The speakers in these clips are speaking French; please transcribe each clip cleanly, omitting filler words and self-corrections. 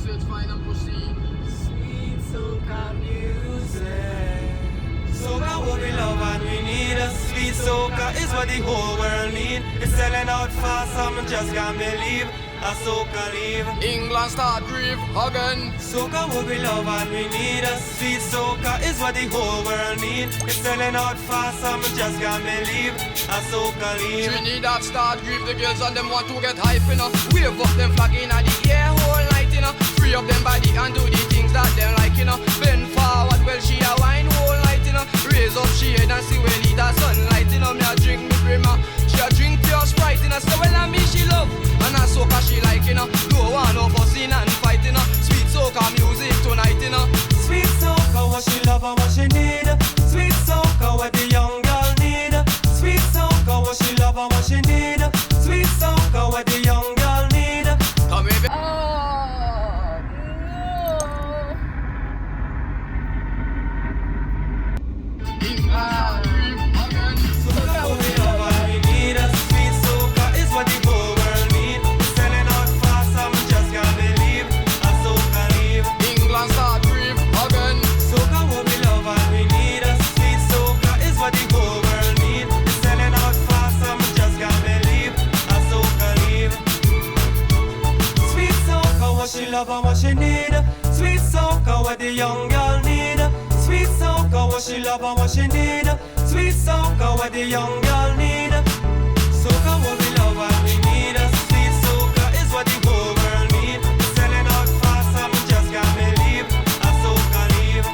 Switch, fine and proceed. Sweet soca music. Soca what we love and we need. A sweet soca is what the whole world need. It's selling out fast, some just can't believe. A soca leave. England start grieve again. Soca what we love and we need. A sweet soca is what the whole world need. It's selling out fast, some just can't believe. A soca leave. Trinidad start grieve, the girls and them want to get hype, you know. Wave up them flag in the air whole night, you know. Free up them body and do the things that them like, you know. Bend forward, well she a wine whole night, you know. Raise up she head and see where need a sunlight, you know. Me a drink me brimmer, she a drink pure Sprite, you know. So well I me she love, and a soca she like, you know. No one no fussing and fighting, you know. Sweet soca music tonight, you know. Sweet soca what she love and what she need. Sweet soca what the young girl need. Sweet soca what she love and what she need. Sweet soca what the young girl need. Come here, England grieve again. Soca what we love and we need. Sweet soca is what the whole world need. Selling out fast, some just can't believe. A soca leave. England start grieve again. Soca what we love and we need. Sweet soca is what the whole world need. Selling out fast, some just can't believe. A soca leave. Sweet soca what she love and what she need. Sweet soca what the young girl need. Sweet soca what she love and what she need. Sweet soca what the young girl need. Soca what we love and we need. Sweet soca is what the whole world need. Selling out fast, some just can't believe. A soca leave.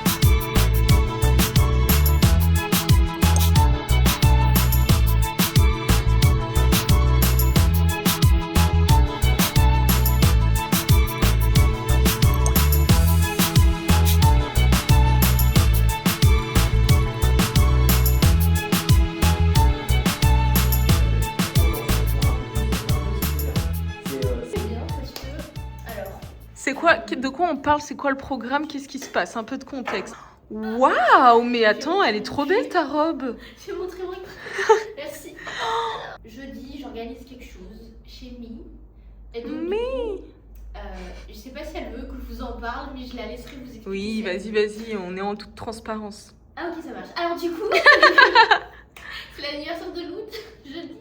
C'est quoi, de quoi on parle? C'est quoi le programme? Qu'est-ce qui se passe? Un peu de contexte. Waouh, mais attends, elle est trop belle ta robe. Je vais montrer mon équipe. Merci. Jeudi, j'organise quelque chose chez Mi. Et donc, je sais pas si elle veut que je vous en parle, mais je la laisserai vous expliquer. Oui, vas-y, on est en toute transparence. Ah ok, ça marche. Alors du coup, c'est l'anniversaire de Loud, jeudi.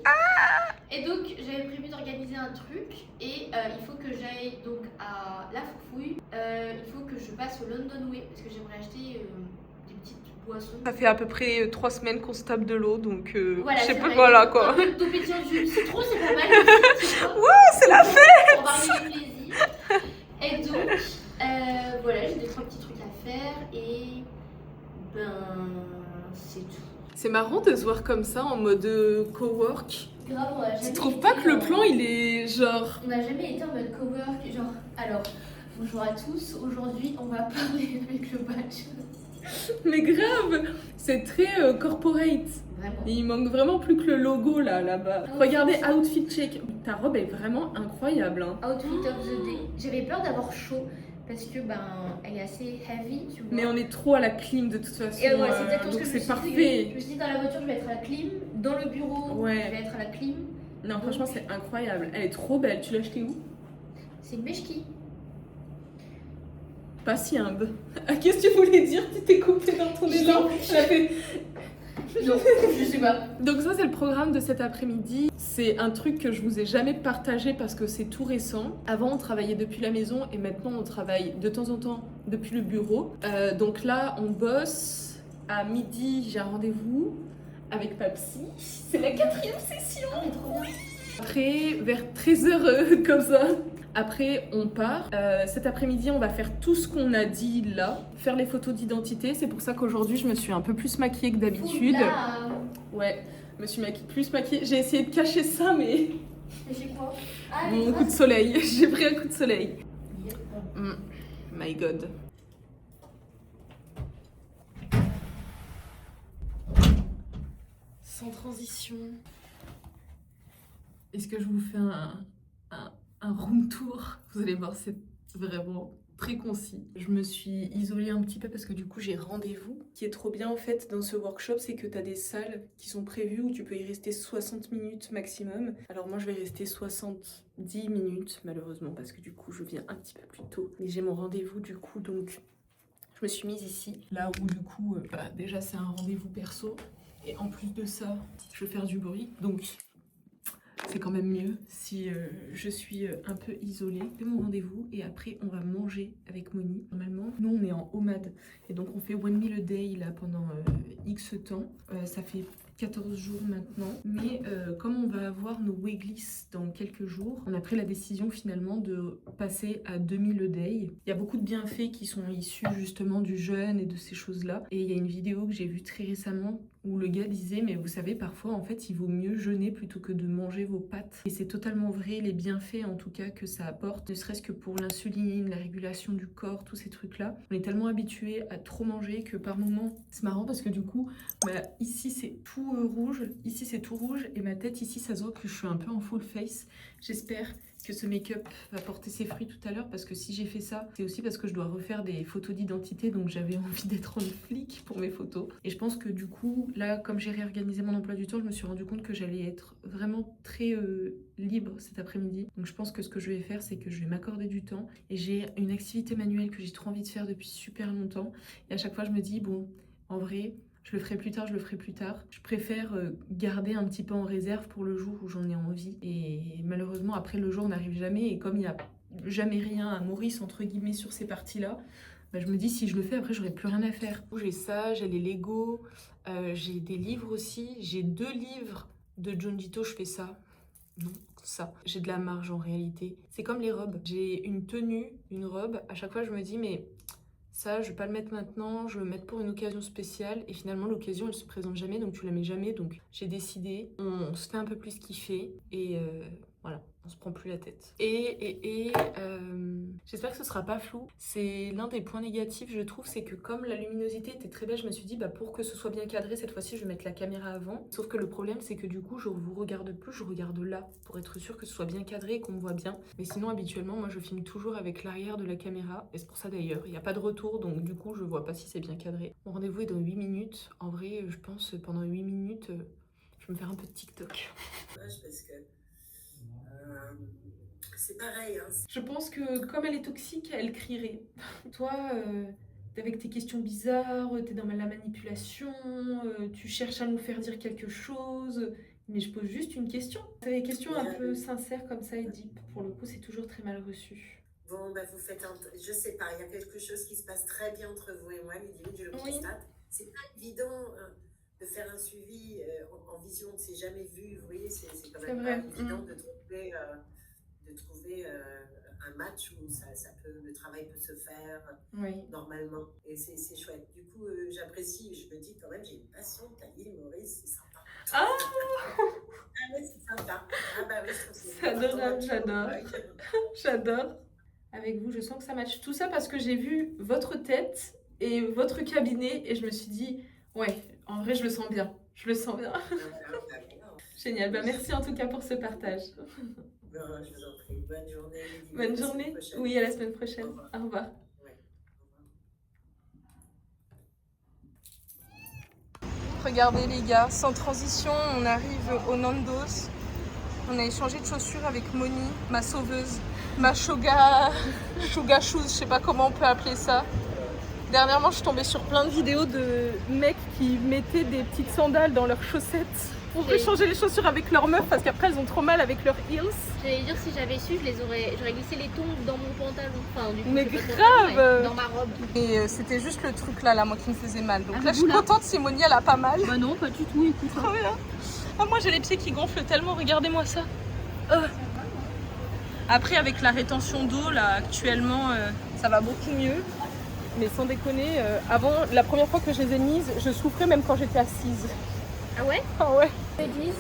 Et donc, j'avais prévu d'organiser un truc. Et il faut que j'aille donc à La Foufouille. Il faut que je passe au London Way parce que j'aimerais acheter des petites boissons. Ça fait à peu près 3 semaines qu'on se tape de l'eau, donc Voilà, je sais c'est pas, vrai. voilà quoi. Un peu d'eau pétillante, du citron, c'est pas mal. Wouh, c'est la fête. pour varier le plaisir. Et donc, voilà, j'ai 2-3 petits trucs à faire et ben c'est tout. C'est marrant de se voir comme ça en mode cowork. Grave, on a Tu jamais trouves été pas que le en- plan il est genre... On n'a jamais été en mode cowork, genre. Alors, bonjour à tous. Aujourd'hui, on va parler avec le badge. Mais grave, c'est très corporate. Vraiment. Et il manque vraiment plus que le logo là-bas. Regardez, outfit check. Ta robe est vraiment incroyable. Hein. Outfit of the day. J'avais peur d'avoir chaud parce que ben elle est assez heavy, tu vois. Mais on est trop à la clim de toute façon. Et ouais, c'est exactement ce donc que je me c'est suis dit. parfait. Je me suis dit dans la voiture, je vais être à la clim. Dans le bureau, Ouais. je vais être à la clim. Non, franchement, c'est incroyable. Elle est trop belle. Tu l'as achetée où? C'est une mèche-qui. Pas si humble. Ah, qu'est-ce que tu voulais dire? Tu t'es coupé dans ton élan. Elle a fait... Non, je sais pas. Donc ça c'est le programme de cet après-midi. C'est un truc que je vous ai jamais partagé parce que c'est tout récent. Avant on travaillait depuis la maison et maintenant on travaille de temps en temps depuis le bureau. Donc là on bosse. À midi j'ai un rendez-vous avec Papsi. C'est la 4e session. Ah, mais trop bien. Après vers 13h comme ça. Après, on part. Cet après-midi, on va faire tout ce qu'on a dit là. Faire les photos d'identité. C'est pour ça qu'aujourd'hui, je me suis un peu plus maquillée que d'habitude. Oula. Ouais, je me suis plus maquillée. J'ai essayé de cacher ça, mais... J'ai quoi? Ah, Mon les coup de soleil. J'ai pris un coup de soleil. traces. My God. Sans transition. Est-ce que je vous fais un room tour? Vous allez voir, c'est vraiment très concis. Je me suis isolée un petit peu parce que du coup j'ai rendez-vous. Ce qui est trop bien en fait dans ce workshop, c'est que tu as des salles qui sont prévues où tu peux y rester 60 minutes maximum. Alors moi je vais rester 70 minutes malheureusement parce que du coup je viens un petit peu plus tôt. Mais j'ai mon rendez-vous du coup donc je me suis mise ici. Là où du coup déjà c'est un rendez-vous perso et en plus de ça je vais faire du bruit donc c'est quand même mieux si je suis un peu isolée. Je fais mon rendez-vous et après on va manger avec Moni. Normalement, nous on est en OMAD et donc on fait one meal a day là pendant X temps. Ça fait 14 jours maintenant. Mais comme on va avoir nos Weglies dans quelques jours, on a pris la décision finalement de passer à 2000 a day. Il y a beaucoup de bienfaits qui sont issus justement du jeûne et de ces choses-là. Et il y a une vidéo que j'ai vue très récemment où le gars disait mais vous savez parfois en fait il vaut mieux jeûner plutôt que de manger vos pâtes. Et c'est totalement vrai, les bienfaits en tout cas que ça apporte, ne serait-ce que pour l'insuline, la régulation du corps, tous ces trucs-là. On est tellement habitué à trop manger que par moments, c'est marrant parce que du coup, ici c'est tout rouge, ici c'est tout rouge et ma tête ici ça se voit que je suis un peu en full face. J'espère que ce make-up va porter ses fruits tout à l'heure parce que si j'ai fait ça, c'est aussi parce que je dois refaire des photos d'identité donc j'avais envie d'être en flic pour mes photos. Et je pense que du coup, là, comme j'ai réorganisé mon emploi du temps, je me suis rendu compte que j'allais être vraiment très libre cet après-midi. Donc je pense que ce que je vais faire, c'est que je vais m'accorder du temps et j'ai une activité manuelle que j'ai trop envie de faire depuis super longtemps. Et à chaque fois, je me dis, bon, en vrai, je le ferai plus tard, je le ferai plus tard. Je préfère garder un petit peu en réserve pour le jour où j'en ai envie. Et malheureusement, après le jour n'arrive jamais. Et comme il n'y a jamais rien à Maurice, entre guillemets, sur ces parties-là, je me dis, si je le fais, après, j'aurai plus rien à faire. J'ai ça, j'ai les Lego, j'ai des livres aussi. J'ai 2 livres de John Ditto, je fais ça. Non, ça. J'ai de la marge en réalité. C'est comme les robes. J'ai une tenue, une robe. À chaque fois, je me dis, mais... ça, je vais pas le mettre maintenant, je vais le mettre pour une occasion spéciale. Et finalement, l'occasion, elle se présente jamais, donc tu la mets jamais. Donc j'ai décidé, on se fait un peu plus kiffer et voilà, on se prend plus la tête. J'espère que ce sera pas flou. C'est l'un des points négatifs, je trouve, c'est que comme la luminosité était très belle, je me suis dit, pour que ce soit bien cadré, cette fois-ci, je vais mettre la caméra avant. Sauf que le problème, c'est que du coup, je vous regarde plus, je regarde là, pour être sûr que ce soit bien cadré et qu'on me voit bien. Mais sinon, habituellement, moi, je filme toujours avec l'arrière de la caméra. Et c'est pour ça, d'ailleurs, il n'y a pas de retour, donc du coup, je vois pas si c'est bien cadré. Mon rendez-vous est dans 8 minutes. En vrai, je pense, pendant 8 minutes, je vais me faire un peu de TikTok. Parce que c'est pareil. Hein. Je pense que comme elle est toxique, elle crierait. Toi, avec tes questions bizarres, t'es dans la manipulation, tu cherches à nous faire dire quelque chose. Mais je pose juste une question. C'est des questions un peu sincères comme ça et deep. Pour le coup, c'est toujours très mal reçu. Bon, vous faites je sais pas, il y a quelque chose qui se passe très bien entre vous et moi, Ludivine, je le constate. C'est pas évident de faire un suivi en vision, on ne s'est jamais vu, vous voyez, c'est quand même pas évident de trouver un match où le travail peut se faire normalement. Et c'est chouette. Du coup, j'apprécie, je me dis quand même, j'ai une passion, Camille, Maurice, c'est sympa. Ah ouais, c'est sympa. Ah bah oui, je trouve que c'est adorable, j'adore. J'adore. Avec vous, je sens que ça match. Tout ça parce que j'ai vu votre tête et votre cabinet et je me suis dit, ouais, en vrai, je le sens bien. Je le sens bien. Génial. Merci en tout cas pour ce partage. Non, je vous en prie. Bonne journée. Bonne journée. Oui, à la semaine prochaine. Au revoir. Regardez les gars, sans transition, on arrive au Nando's. On a échangé de chaussures avec Moni, ma sauveuse, ma Suga Shoes, je sais pas comment on peut appeler ça. Dernièrement, je suis tombée sur plein de vidéos de mecs qui mettaient des petites sandales dans leurs chaussettes pour échanger les chaussures avec leurs meufs parce qu'après elles ont trop mal avec leurs heels. J'allais dire, si j'avais su, j'aurais glissé les tongs dans mon pantalon. Enfin, du coup, mais grave dans ma robe. Et c'était juste le truc là, moi qui me faisait mal. Donc là, je suis contente, Simonie, elle a pas mal. Bah non, pas du tout, écoute. Trop bien. Ah, moi, j'ai les pieds qui gonflent tellement, regardez-moi ça. Après, avec la rétention d'eau, là, actuellement, ça va beaucoup mieux. Mais sans déconner, avant, la première fois que je les ai mises, je souffrais même quand j'étais assise. Ah ouais? Ah ouais. Veggies?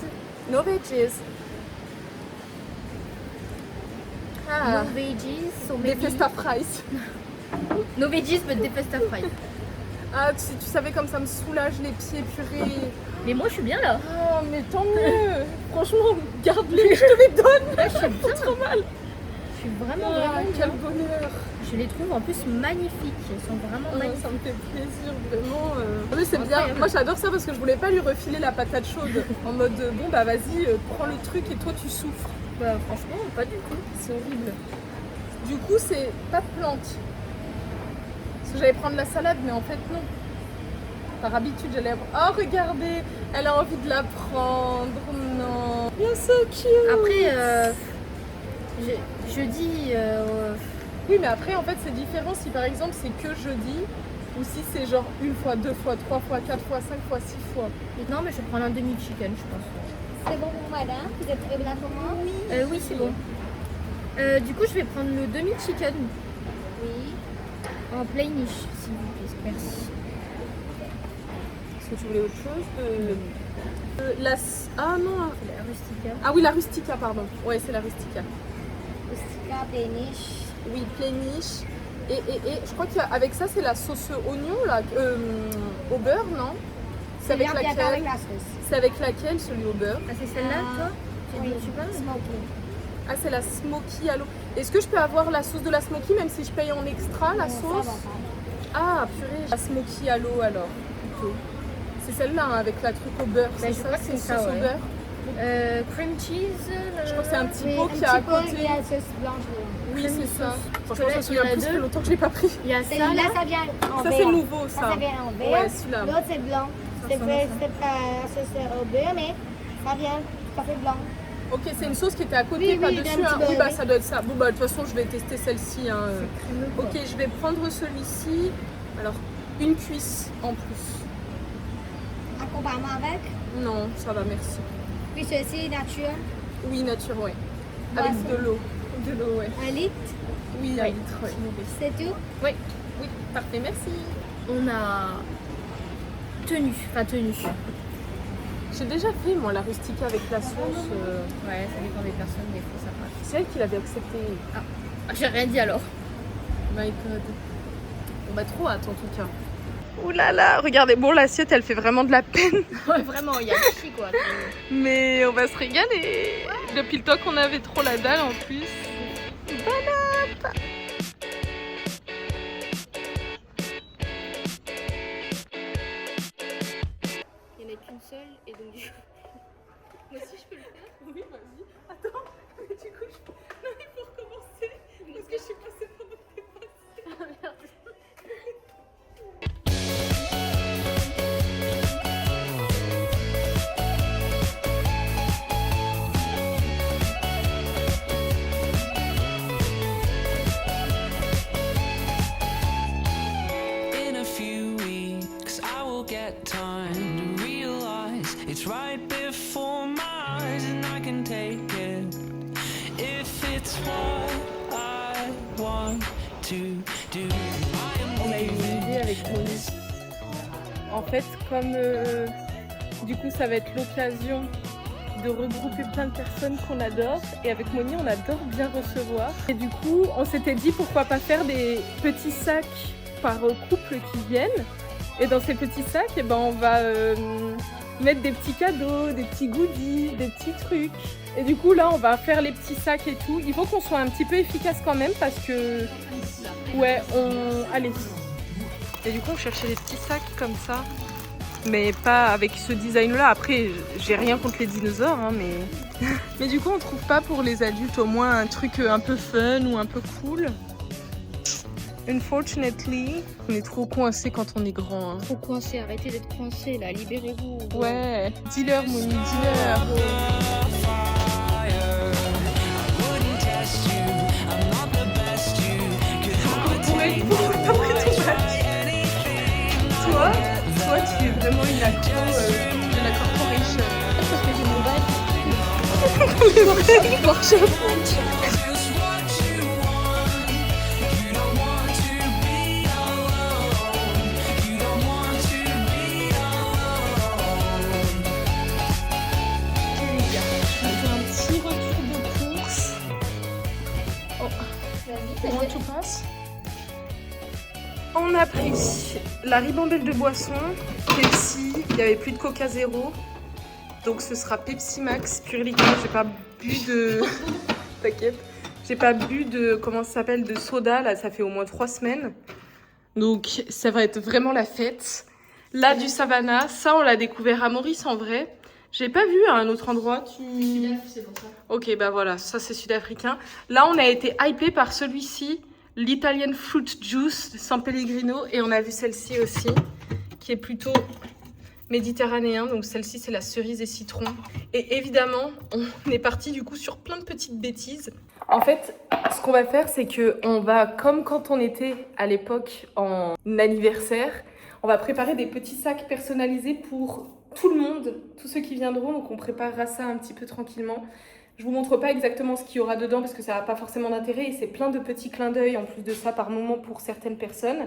No veggies. No veggies, so Des maybe... festa fries. No veggies, but des festa fries. Ah, si tu savais comme ça me soulage les pieds, purée. Mais moi, je suis bien là. Oh, mais tant mieux. Franchement, garde-les, je te les donne. Ouais, je suis bien. Trop mal. suis vraiment, Ah, vraiment quel bien. bonheur. Je les trouve en plus magnifiques. Elles sont vraiment magnifiques. Ça me fait plaisir, vraiment. Oui, c'est bien. Incroyable. Moi, j'adore ça parce que je voulais pas lui refiler la patate chaude. En mode, bon, bah vas-y, prends le truc et toi, tu souffres. Bah, franchement, pas du tout. C'est horrible. Du coup, c'est pas de plante. Parce que j'allais prendre la salade, mais en fait, non. Par habitude, j'allais... Oh, regardez, elle a envie de la prendre. Non. You're so cute. Après, jeudi, Oui, mais après, en fait, c'est différent si, par exemple, c'est que jeudi ou si c'est genre une fois, deux fois, trois fois, quatre fois, cinq fois, six fois. non, mais je vais prendre un demi-chicken, je pense. C'est bon pour madame? Vous êtes très bien pour moi? Oui. Oui, c'est bon. Du coup, je vais prendre le demi-chicken Oui. en plainish, s'il vous plaît. Merci. Est-ce que tu voulais autre chose Ah non. La rustica. Ah oui, la rustica, pardon. Ouais, c'est la rustica. Rustica, péniche. Oui, pléniche. Et je crois qu'avec ça, c'est la sauce oignon, là, au beurre, non? C'est avec Bien avec laquelle la sauce. C'est avec laquelle, celui au beurre? Ah, c'est celle-là, toi Oui, Tu parles smoky. Ah, c'est la smoky à l'eau. Est-ce que je peux avoir la sauce de la smoky, même si je paye en extra, la Non, sauce? ça va pas. Ah, purée, la smoky à l'eau, alors, plutôt. C'est celle-là, hein, avec la truc au beurre, Bah, c'est je ça? crois que C'est une c'est ça, sauce au ouais. beurre? Cream cheese. Je crois que c'est un petit Oui, pot un qui est à petit peu, côté. il y a la sauce blanche. Oui, crème c'est ça. sauce. Franchement, je me souviens Il y en a plus, ça fait deux. longtemps que je l'ai pas pris. Il y a ça, Celui-là, là. ça vient en Ça, vert. c'est nouveau, ça. Ça vient en vert. Ouais, celui-là. L'autre, c'est blanc. C'est ressemble fait, à ça. c'est pas la sauce au beurre, mais ça vient tout à fait blanc. Ok, c'est une sauce qui était à côté, Oui, pas oui, dessus. d'un Hein. petit peu, Oui, bah oui. ça doit être ça. Bon, bah de toute façon, je vais tester celle-ci. Hein. Crémeux, quoi. Ok, je vais prendre celui-ci. Alors, une cuisse en plus. Accompagnement avec. Non, ça va, merci. Puis ceci, nature. Oui, nature, ouais. Avec Boisson. de l'eau. De l'eau, ouais. 1 litre. Oui, un Oui. litre, ouais. C'est tout. Oui, oui, parfait, merci. On a tenu. J'ai déjà fait, moi, la rustica avec la sauce. Ouais, ça dépend des personnes, des fois ça passe. C'est elle qui l'avait accepté. Ah, j'ai rien dit alors. My God. On va trop hâte, en tout cas. Ouh là là, regardez, bon, l'assiette, elle fait vraiment de la peine. Ouais, vraiment, il y a le chi quoi. Mais on va se régaler. Depuis le temps qu'on avait trop la dalle en plus. Banane. Il n'y en a qu'une seule et donc du coup. Moi aussi, je peux le faire. Oui, vas-y. Attends, mais du coup, non, il faut recommencer. Parce que je suis passée pendant que t'es passée. In a few weeks, I will get time to realize it's right before my eyes, and I can take it if it's what I want to do. On a eu une idée avec Moni. En fait, comme du coup ça va être l'occasion de regrouper plein de personnes qu'on adore, et avec Moni on adore bien recevoir. Et du coup on s'était dit pourquoi pas faire des petits sacs par couple qui viennent. Et dans ces petits sacs, eh ben, on va mettre des petits cadeaux, des petits goodies, des petits trucs. Et du coup là on va faire les petits sacs et tout. Il faut qu'on soit un petit peu efficace quand même parce que... Ouais, allez. Et du coup on cherchait des petits sacs comme ça. Mais pas avec ce design là. Après j'ai rien contre les dinosaures hein, mais... mais du coup on trouve pas pour les adultes au moins un truc un peu fun ou un peu cool. Unfortunately, on est trop coincé quand on est grand. Hein. Trop coincé, arrêtez d'être coincé là, libérez-vous. Ouais, dealer, Moni, dealer. Toi, tu es vraiment une accro de la corporation. Parce que j'ai mon bac. Les vrais workshops. On a pris la ribambelle de boissons, Pepsi, il n'y avait plus de Coca Zéro, donc ce sera Pepsi Max, pur liquide, j'ai pas bu de... T'inquiète, J'ai pas bu de, comment ça s'appelle, de soda, là, ça fait au moins 3 semaines. Donc, ça va être vraiment la fête. Là, du Savannah, ça, on l'a découvert à Maurice, en vrai. J'ai pas vu à un autre endroit. C'est pour ça. Ok, bah voilà, ça, c'est sud-africain. Là, on a été hypé par celui-ci, l'Italian Fruit Juice de San Pellegrino. Et on a vu celle-ci aussi, qui est plutôt méditerranéen. Donc, celle-ci, c'est la cerise et citron. Et évidemment, on est parti, du coup, sur plein de petites bêtises. En fait, ce qu'on va faire, c'est qu'on va, comme quand on était à l'époque en anniversaire, on va préparer des petits sacs personnalisés pour tout le monde, tous ceux qui viendront. Donc on préparera ça un petit peu tranquillement. Je vous montre pas exactement ce qu'il y aura dedans parce que ça n'a pas forcément d'intérêt et c'est plein de petits clins d'œil en plus de ça par moment pour certaines personnes.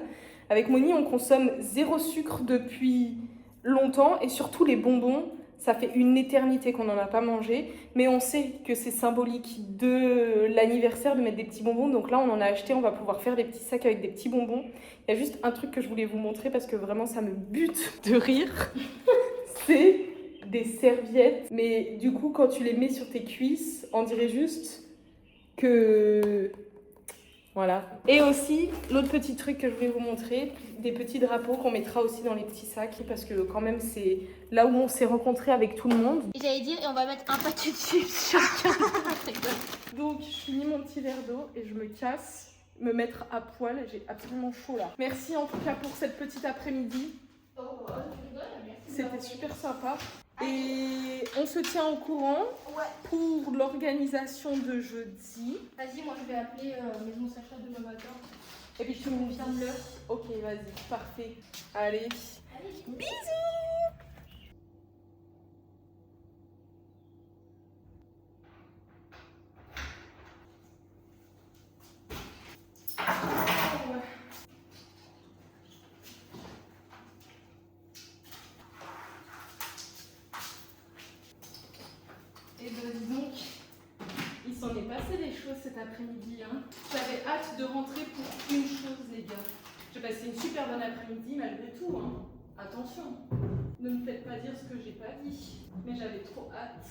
Avec Moni, on consomme 0 sucre depuis longtemps et surtout les bonbons. Ça fait une éternité qu'on n'en a pas mangé, mais on sait que c'est symbolique de l'anniversaire de mettre des petits bonbons. Donc là, on en a acheté, on va pouvoir faire des petits sacs avec des petits bonbons. Il y a juste un truc que je voulais vous montrer parce que vraiment, ça me bute de rire. C'est des serviettes, mais du coup, quand tu les mets sur tes cuisses, on dirait juste que... Voilà. Et aussi, l'autre petit truc que je voulais vous montrer, des petits drapeaux qu'on mettra aussi dans les petits sacs parce que quand même c'est là où on s'est rencontrés avec tout le monde. J'allais dire, et on va mettre un paquet de chips chacun. Donc je finis mon petit verre d'eau et je me casse, me mettre à poil. J'ai absolument chaud là. Merci en tout cas pour cette petite après-midi. C'était super sympa. Et on se tient au courant pour l'organisation de jeudi. Vas-y, moi je vais appeler Maison Sacha demain matin. Et puis tu me confirmes l'heure. Ok, vas-y, parfait. Allez, bisous. Et ben dis donc, il s'en est passé des choses cet après-midi. Hein. J'avais hâte de rentrer pour une chose, les gars. J'ai passé une super bonne après-midi malgré tout. Hein. Attention, ne me faites pas dire ce que j'ai pas dit. Mais j'avais trop hâte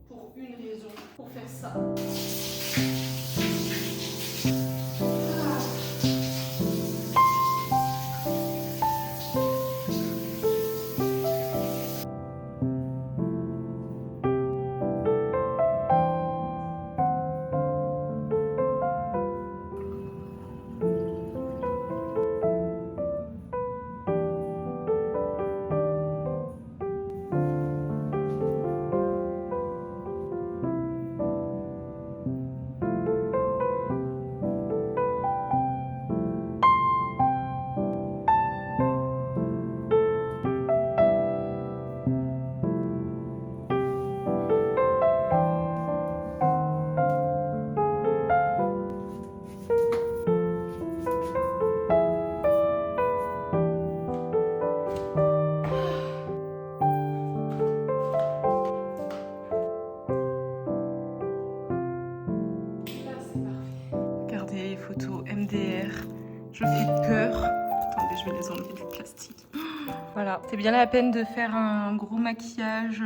pour une raison, pour faire ça. Regardez les photos MDR. Je fais peur. Attendez, je vais les enlever du plastique. Voilà, c'est bien la peine de faire un gros maquillage.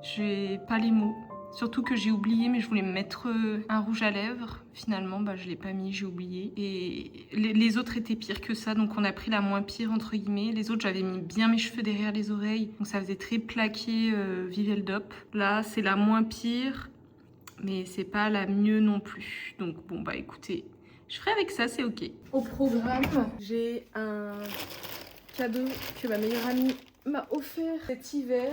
J'ai pas les mots. Surtout que j'ai oublié, mais je voulais me mettre un rouge à lèvres. Finalement, bah, je l'ai pas mis, j'ai oublié. Et les autres étaient pires que ça, donc on a pris la moins pire, entre guillemets. Les autres, j'avais mis bien mes cheveux derrière les oreilles, donc ça faisait très plaqué Viveldop. Là, c'est la moins pire, mais c'est pas la mieux non plus. Donc bon, bah écoutez, je ferai avec ça, c'est ok. Au programme, j'ai un cadeau que ma meilleure amie m'a offert cet hiver,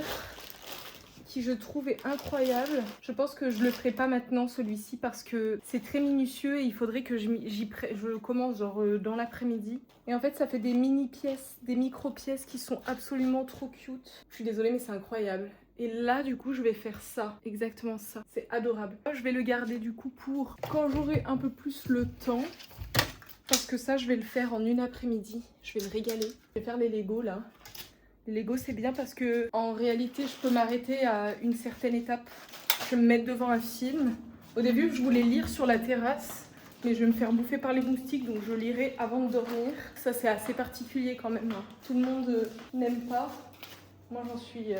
qui je trouve est incroyable. Je pense que je le ferai pas maintenant celui-ci parce que c'est très minutieux et il faudrait que je commence genre dans l'après-midi. Et en fait ça fait des mini pièces, des micro pièces qui sont absolument trop cute. Je suis désolée mais c'est incroyable. Et là du coup je vais faire ça, exactement ça. C'est adorable. Je vais le garder du coup pour quand j'aurai un peu plus le temps. Parce que ça je vais le faire en une après-midi. Je vais me régaler. Je vais faire les Lego là. Les Lego c'est bien parce que en réalité je peux m'arrêter à une certaine étape. Je vais me mettre devant un film. Au début je voulais lire sur la terrasse, mais je vais me faire bouffer par les moustiques, donc je lirai avant de dormir. Ça c'est assez particulier quand même. Hein. Tout le monde n'aime pas. Moi j'en suis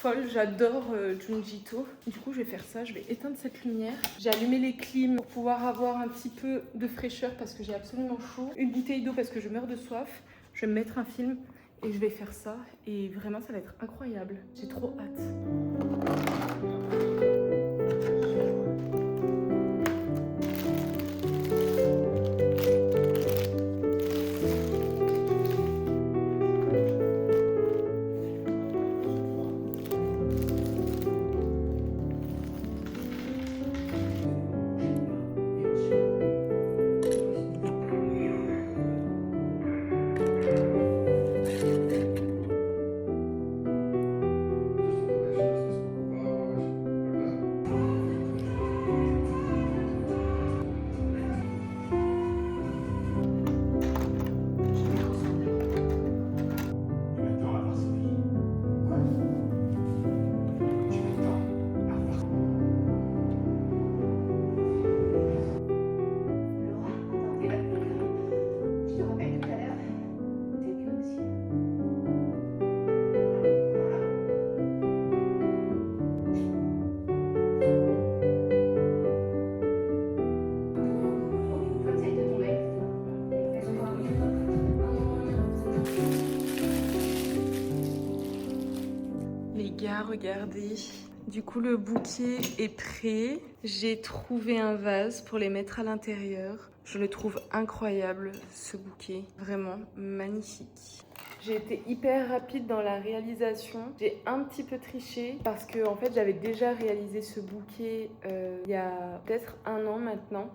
folle, j'adore Junjito. Du coup, je vais faire ça, je vais éteindre cette lumière. J'ai allumé les clims pour pouvoir avoir un petit peu de fraîcheur parce que j'ai absolument chaud. Une bouteille d'eau parce que je meurs de soif. Je vais me mettre un film et je vais faire ça. Et vraiment, ça va être incroyable. J'ai trop hâte. Les gars, regardez. Du coup, le bouquet est prêt. J'ai trouvé un vase pour les mettre à l'intérieur. Je le trouve incroyable, ce bouquet. Vraiment magnifique. J'ai été hyper rapide dans la réalisation. J'ai un petit peu triché parce que en fait, j'avais déjà réalisé ce bouquet il y a peut-être 1 an maintenant.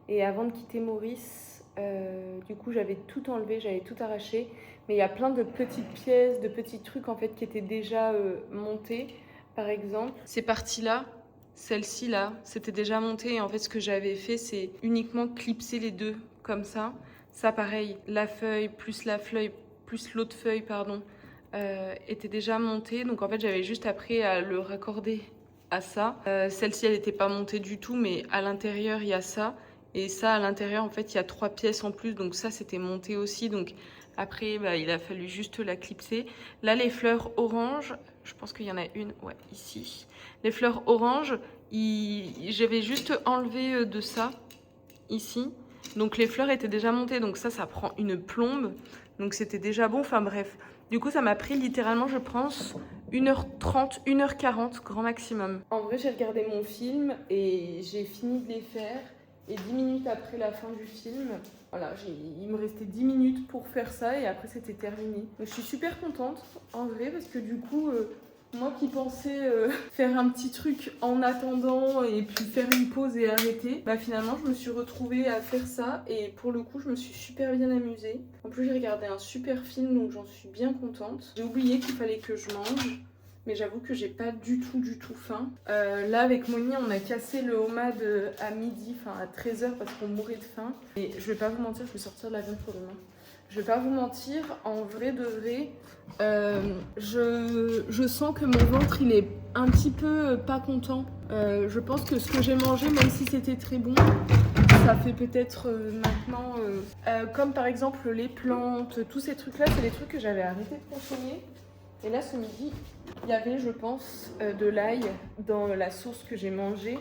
Et avant de quitter Maurice, du coup, j'avais tout enlevé, j'avais tout arraché. Mais il y a plein de petites pièces, de petits trucs en fait qui étaient déjà montés. Par exemple, ces parties-là, celle-ci là, c'était déjà monté. Et en fait, ce que j'avais fait, c'est uniquement clipser les deux comme ça. Ça, pareil, la feuille plus l'autre feuille, pardon, était déjà montée. Donc en fait, j'avais juste après à le raccorder à ça. Celle-ci, elle n'était pas montée du tout, mais à l'intérieur, il y a ça. Et ça, à l'intérieur, en fait, il y a 3 pièces en plus. Donc ça, c'était monté aussi. Donc après, bah, il a fallu juste la clipser. Là, les fleurs orange, je pense qu'il y en a une, ouais, ici. Les fleurs orange, j'avais juste enlevé de ça, ici. Donc les fleurs étaient déjà montées. Donc ça prend une plombe. Donc c'était déjà bon. Enfin bref. Du coup, ça m'a pris littéralement, je pense, 1h30, 1h40, grand maximum. En vrai, j'ai regardé mon film et j'ai fini de les faire. Et 10 minutes après la fin du film, voilà, il me restait 10 minutes pour faire ça et après c'était terminé. Donc je suis super contente en vrai parce que du coup, moi qui pensais faire un petit truc en attendant et puis faire une pause et arrêter, bah finalement je me suis retrouvée à faire ça et pour le coup je me suis super bien amusée. En plus j'ai regardé un super film donc j'en suis bien contente. J'ai oublié qu'il fallait que je mange. Mais j'avoue que j'ai pas du tout faim. Là avec Moni on a cassé le homard à midi, enfin à 13h parce qu'on mourait de faim. Et je vais pas vous mentir, je vais sortir de l'avion pour demain. Je vais pas vous mentir, en vrai de vrai, je sens que mon ventre il est un petit peu pas content. Je pense que ce que j'ai mangé, même si c'était très bon, ça fait peut-être maintenant, comme par exemple les plantes, tous ces trucs là, c'est des trucs que j'avais arrêté de consommer. Et là, ce midi, il y avait, je pense, de l'ail dans la sauce que j'ai mangée.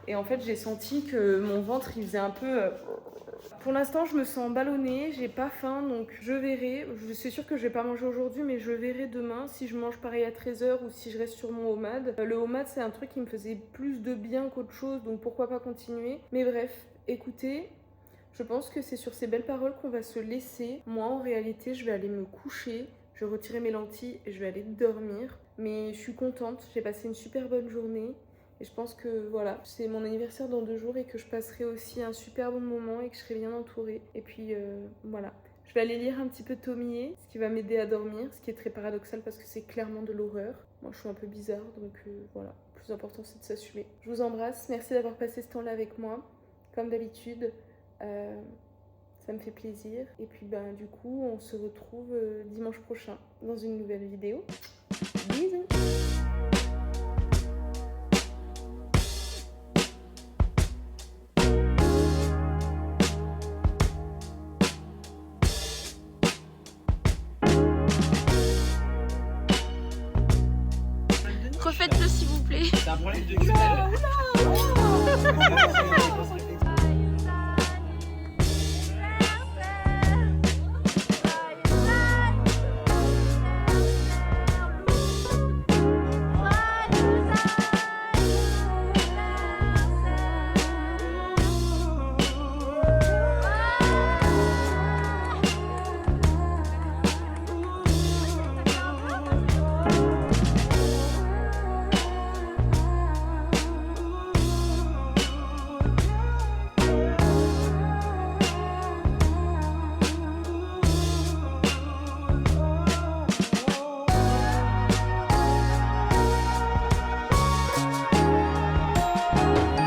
Et en fait, j'ai senti que mon ventre, il faisait un peu... Pour l'instant, je me sens ballonnée, j'ai pas faim, donc je verrai. Je suis sûre que je vais pas manger aujourd'hui, mais je verrai demain si je mange pareil à 13h ou si je reste sur mon homard. Le homard, c'est un truc qui me faisait plus de bien qu'autre chose, donc pourquoi pas continuer. Mais bref, écoutez... Je pense que c'est sur ces belles paroles qu'on va se laisser. Moi, en réalité, je vais aller me coucher. Je vais retirer mes lentilles et je vais aller dormir. Mais je suis contente, j'ai passé une super bonne journée. Et je pense que voilà, c'est mon anniversaire dans 2 jours et que je passerai aussi un super bon moment et que je serai bien entourée. Et puis voilà, je vais aller lire un petit peu Tomie, ce qui va m'aider à dormir, ce qui est très paradoxal parce que c'est clairement de l'horreur. Moi je suis un peu bizarre donc voilà, le plus important c'est de s'assumer. Je vous embrasse, merci d'avoir passé ce temps-là avec moi. Comme d'habitude, ça me fait plaisir. Et puis ben du coup, on se retrouve dimanche prochain dans une nouvelle vidéo. Bisous. Oula,